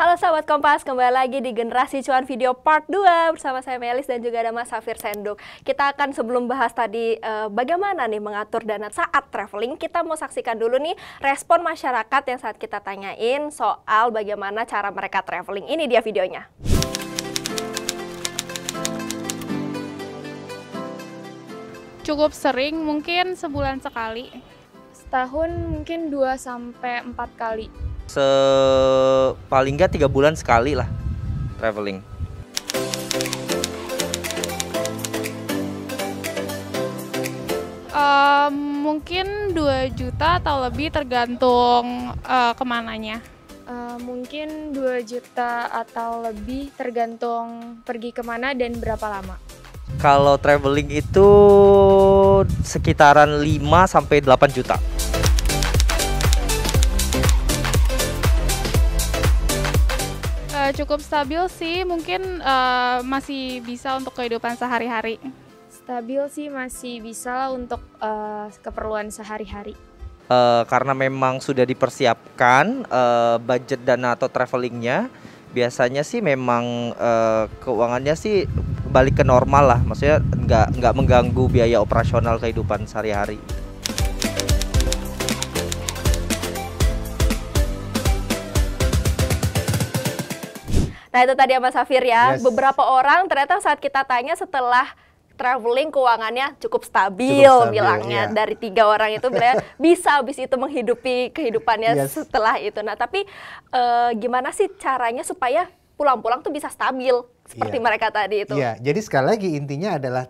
Halo sahabat Kompas, kembali lagi di Generasi Cuan Video Part 2 bersama saya Melis dan juga ada Mas Safir Senduk. Kita akan sebelum bahas tadi bagaimana nih mengatur dana saat traveling, kita mau saksikan dulu nih respon masyarakat yang saat kita tanyain soal bagaimana cara mereka traveling. Ini dia videonya. Cukup sering, mungkin sebulan sekali. Setahun mungkin 2-4 kali. Paling nggak 3 bulan sekali lah traveling. Mungkin 2 juta atau lebih tergantung kemananya. Mungkin 2 juta atau lebih tergantung pergi kemana dan berapa lama. Kalau traveling itu sekitaran 5-8 juta. Cukup stabil sih, mungkin masih bisa untuk kehidupan sehari-hari. Stabil sih masih bisa untuk keperluan sehari-hari. Karena memang sudah dipersiapkan budget dana atau travelingnya, biasanya sih memang keuangannya sih balik ke normal lah, maksudnya nggak mengganggu biaya operasional kehidupan sehari-hari. Nah itu tadi ya Mas Safir ya, Yes. beberapa orang ternyata saat kita tanya setelah traveling keuangannya cukup stabil, bilangnya. iya. Dari 3 orang itu bilangnya bisa habis itu menghidupi kehidupannya Yes. setelah itu. Nah tapi gimana sih caranya supaya pulang-pulang tuh bisa stabil seperti Iya. mereka tadi itu? Iya, jadi sekali lagi intinya adalah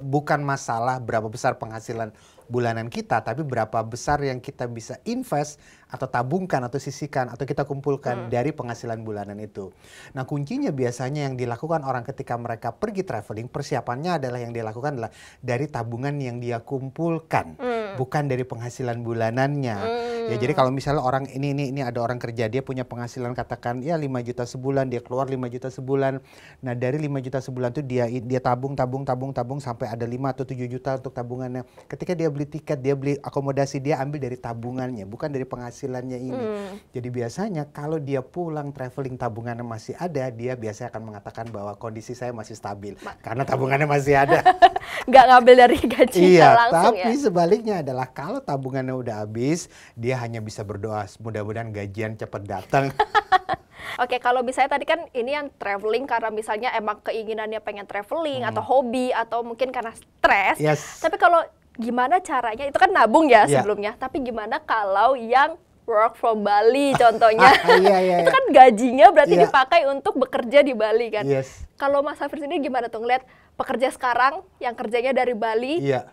bukan masalah berapa besar penghasilan bulanan kita, tapi berapa besar yang kita bisa invest atau tabungkan atau sisihkan atau kita kumpulkan dari penghasilan bulanan itu. Nah kuncinya biasanya yang dilakukan orang ketika mereka pergi traveling, persiapannya adalah yang dilakukan adalah dari tabungan yang dia kumpulkan, bukan dari penghasilan bulanannya. Ya jadi kalau misalnya orang ini ada orang kerja, dia punya penghasilan katakan ya 5 juta sebulan, dia keluar 5 juta sebulan. Nah dari 5 juta sebulan itu dia tabung sampai ada 5 atau 7 juta untuk tabungannya. Ketika dia beli tiket, dia beli akomodasi, dia ambil dari tabungannya, bukan dari penghasilannya ini. Jadi biasanya kalau dia pulang traveling tabungannya masih ada, dia biasanya akan mengatakan bahwa kondisi saya masih stabil karena tabungannya masih ada. Nggak ngambil dari gajinya Iya, langsung tapi ya? sebaliknya adalah kalau tabungannya udah habis, dia hanya bisa berdoa mudah-mudahan gajian cepat datang. Oke, kalau misalnya tadi kan ini yang traveling karena misalnya emang keinginannya pengen traveling atau hobi atau mungkin karena stres. Yes. Tapi kalau gimana caranya, itu kan nabung ya Iya. sebelumnya. Tapi gimana kalau yang work from Bali contohnya? Iya. Itu kan gajinya berarti Iya. dipakai untuk bekerja di Bali kan? Yes. Kalau Mas Safir sendiri gimana tuh ngeliat pekerja sekarang yang kerjanya dari Bali? Iya.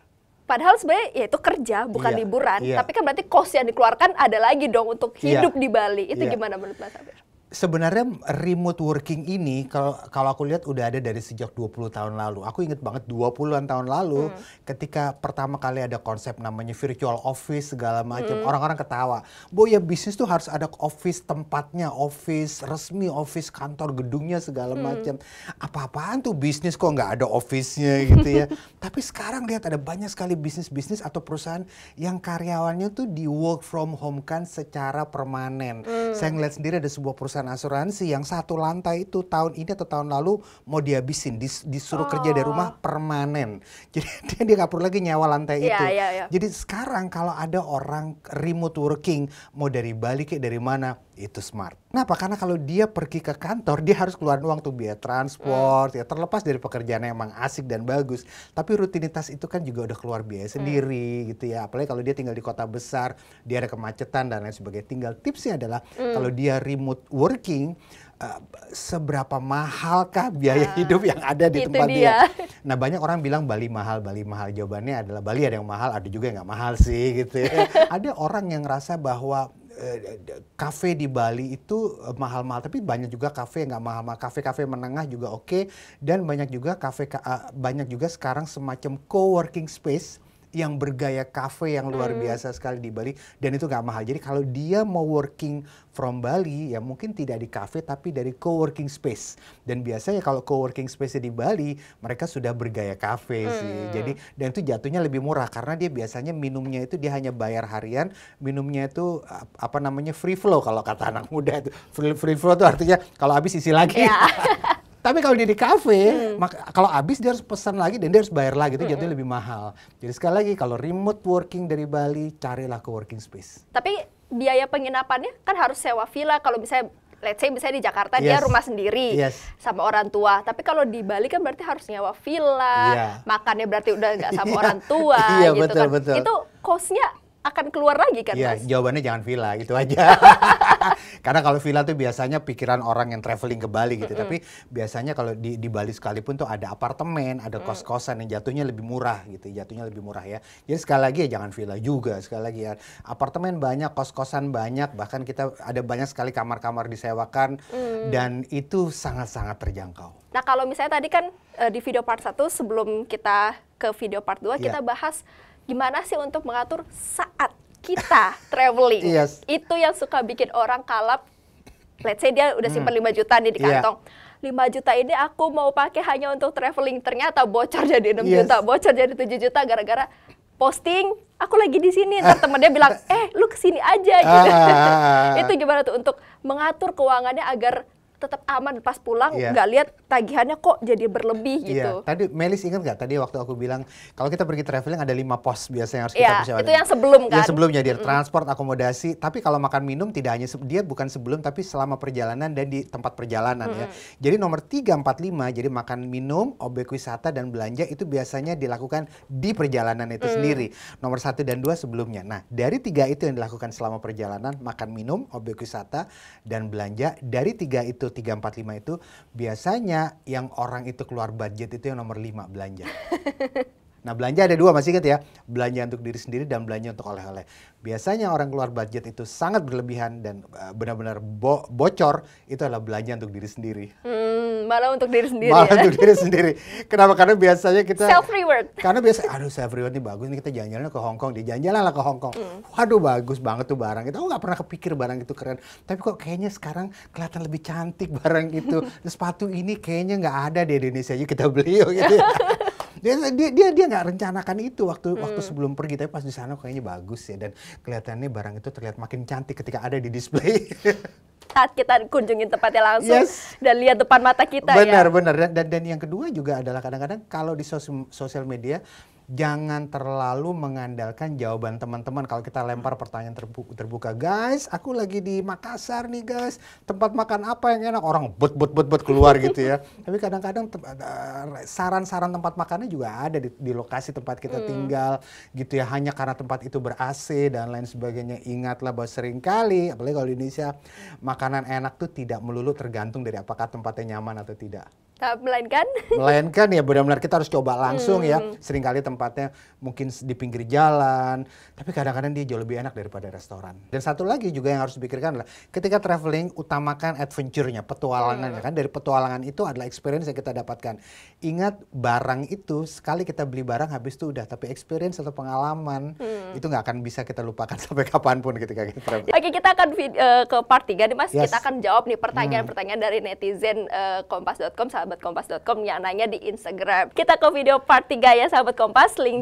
Padahal sebenarnya ya itu kerja bukan Iya, liburan, iya. tapi kan berarti cost yang dikeluarkan ada lagi dong untuk Iya, hidup di Bali. Itu iya. gimana menurut Mas Safir? Sebenarnya remote working ini kalau aku lihat udah ada dari sejak 20 tahun lalu. Aku inget banget 20-an tahun lalu ketika pertama kali ada konsep namanya virtual office segala macam. Orang-orang ketawa. Bahwa ya bisnis tuh harus ada office tempatnya, office resmi, office kantor gedungnya segala macam. Apa-apaan tuh bisnis kok nggak ada office-nya gitu ya. Tapi sekarang lihat ada banyak sekali bisnis-bisnis atau perusahaan yang karyawannya tuh di work from home kan secara permanen. Saya ngeliat sendiri ada sebuah perusahaan asuransi yang 1 lantai itu tahun ini atau tahun lalu mau dihabisin, disuruh kerja dari rumah permanen. Jadi dia nggak perlu lagi nyewa lantai Iya, itu. iya. Jadi sekarang kalau ada orang remote working mau dari Bali kayak dari mana, itu smart. Kenapa? Karena kalau dia pergi ke kantor, dia harus keluar uang tuh biaya transport, ya terlepas dari pekerjaannya emang asik dan bagus. Tapi rutinitas itu kan juga udah keluar biaya sendiri gitu ya. Apalagi kalau dia tinggal di kota besar, dia ada kemacetan dan lain sebagainya. Tinggal tipsnya adalah kalau dia remote working, seberapa mahalkah biaya hidup yang ada di Itu tempat dia. dia? Nah banyak orang bilang Bali mahal, Bali mahal. Jawabannya adalah Bali ada yang mahal, ada juga yang nggak mahal sih gitu ya. Ada orang yang ngerasa bahwa kafe di Bali itu mahal-mahal, tapi banyak juga kafe yang nggak mahal-mahal. Kafe-kafe menengah juga oke, dan banyak juga banyak juga sekarang semacam co-working space yang bergaya cafe yang luar biasa sekali di Bali, dan itu nggak mahal. Jadi kalau dia mau working from Bali, ya mungkin tidak di cafe tapi dari co-working space. Dan biasanya kalau co-working space di Bali, mereka sudah bergaya cafe sih. Jadi dan itu jatuhnya lebih murah karena dia biasanya minumnya itu dia hanya bayar harian, minumnya itu apa namanya free flow kalau kata anak muda itu. Free flow itu artinya kalau habis isi lagi. Tapi kalau dia di kafe, kalau habis dia harus pesan lagi dan dia harus bayar lagi, itu jatuhnya lebih mahal. Jadi sekali lagi kalau remote working dari Bali, carilah co-working space. Tapi biaya penginapannya kan harus sewa villa. Kalau misalnya let's say misalnya di Jakarta dia rumah sendiri sama orang tua. Tapi kalau di Bali kan berarti harus nyewa villa, makannya berarti udah nggak sama orang tua gitu kan. Itu cost-nya akan keluar lagi kan, Mas? Mas? Jawabannya jangan villa, gitu aja. Karena kalau villa tuh biasanya pikiran orang yang traveling ke Bali gitu. Tapi biasanya kalau di Bali sekalipun tuh ada apartemen, ada kos-kosan yang jatuhnya lebih murah gitu. Jatuhnya lebih murah ya. Jadi sekali lagi ya jangan villa juga. Sekali lagi ya, apartemen banyak, kos-kosan banyak. Bahkan kita ada banyak sekali kamar-kamar disewakan. Dan itu sangat-sangat terjangkau. Nah kalau misalnya tadi kan di video part 1 sebelum kita ke video part 2 kita bahas gimana sih untuk mengatur saat kita traveling. Itu yang suka bikin orang kalap. Let's say dia udah simpan 5 juta nih di kantong. 5 juta ini aku mau pakai hanya untuk traveling. Ternyata bocor jadi 6 juta, bocor jadi 7 juta gara-gara posting, aku lagi di sini. Ntar temennya bilang, lu kesini aja gitu. Itu gimana tuh untuk mengatur keuangannya agar tetap aman pas pulang, nggak lihat tagihannya kok jadi berlebih gitu. Tadi Melis ingat nggak tadi waktu aku bilang kalau kita pergi traveling ada 5 pos biasanya yang harus kita persiapkan. Itu yang sebelum kan? Yang sebelumnya dia transport, akomodasi. Tapi kalau makan minum tidak hanya dia bukan sebelum tapi selama perjalanan dan di tempat perjalanan ya. Jadi nomor 3, 4, 5 jadi makan minum, objek wisata dan belanja itu biasanya dilakukan di perjalanan itu sendiri. Nomor 1 dan 2 sebelumnya. Nah dari 3 itu yang dilakukan selama perjalanan, makan minum, objek wisata dan belanja. Dari 3 itu 3, 4, 5 itu biasanya yang orang itu keluar budget itu yang nomor 5 belanja. Nah belanja ada 2 masih ingat ya, belanja untuk diri sendiri dan belanja untuk oleh-oleh. Biasanya orang keluar budget itu sangat berlebihan dan benar-benar bocor itu adalah belanja untuk diri sendiri. Malah untuk diri sendiri. Malah untuk diri sendiri. Kenapa? Karena biasanya kita self reward. Karena biasa, aduh self reward ini bagus nih kita jalan-jalan ke Hong Kong, jalan-jalan lah ke Hong Kong. Waduh bagus banget tuh barang itu. Aku nggak pernah kepikir barang itu keren. Tapi kok kayaknya sekarang kelihatan lebih cantik barang itu. Sepatu ini kayaknya nggak ada di Indonesia aja kita beli gitu. Dia nggak rencanakan itu waktu sebelum pergi, tapi pas di sana kayaknya bagus ya dan kelihatannya barang itu terlihat makin cantik ketika ada di display. Saat kita kunjungin tempatnya langsung dan lihat depan mata kita. Benar. Dan yang kedua juga adalah kadang-kadang kalau di sosial media jangan terlalu mengandalkan jawaban teman-teman. Kalau kita lempar pertanyaan terbuka, guys, aku lagi di Makassar nih guys, tempat makan apa yang enak? Orang but keluar gitu ya. Tapi kadang-kadang saran-saran tempat makannya juga ada di lokasi tempat kita tinggal gitu ya. Hanya karena tempat itu ber-AC dan lain sebagainya. Ingatlah bahwa seringkali, apalagi kalau di Indonesia, makanan enak tuh tidak melulu tergantung dari apakah tempatnya nyaman atau tidak. Melainkan ya benar-benar kita harus coba langsung ya. Seringkali tempatnya mungkin di pinggir jalan, tapi kadang-kadang dia jauh lebih enak daripada restoran. Dan satu lagi juga yang harus dipikirkan adalah ketika traveling utamakan adventure-nya, petualangannya kan. Dari petualangan itu adalah experience yang kita dapatkan. Ingat barang itu sekali kita beli barang habis itu udah, tapi experience atau pengalaman itu nggak akan bisa kita lupakan sampai kapanpun ketika kita traveling. Oke, kita akan ke part 3 nih Mas. Kita akan jawab nih pertanyaan-pertanyaan dari netizen kompas.com, sahabatkompas.com yang nanya di Instagram. Kita ke video part 3 ya sahabat Kompas, link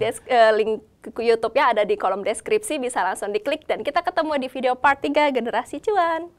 YouTube-nya ada di kolom deskripsi, bisa langsung diklik dan kita ketemu di video part 3 Generasi Cuan.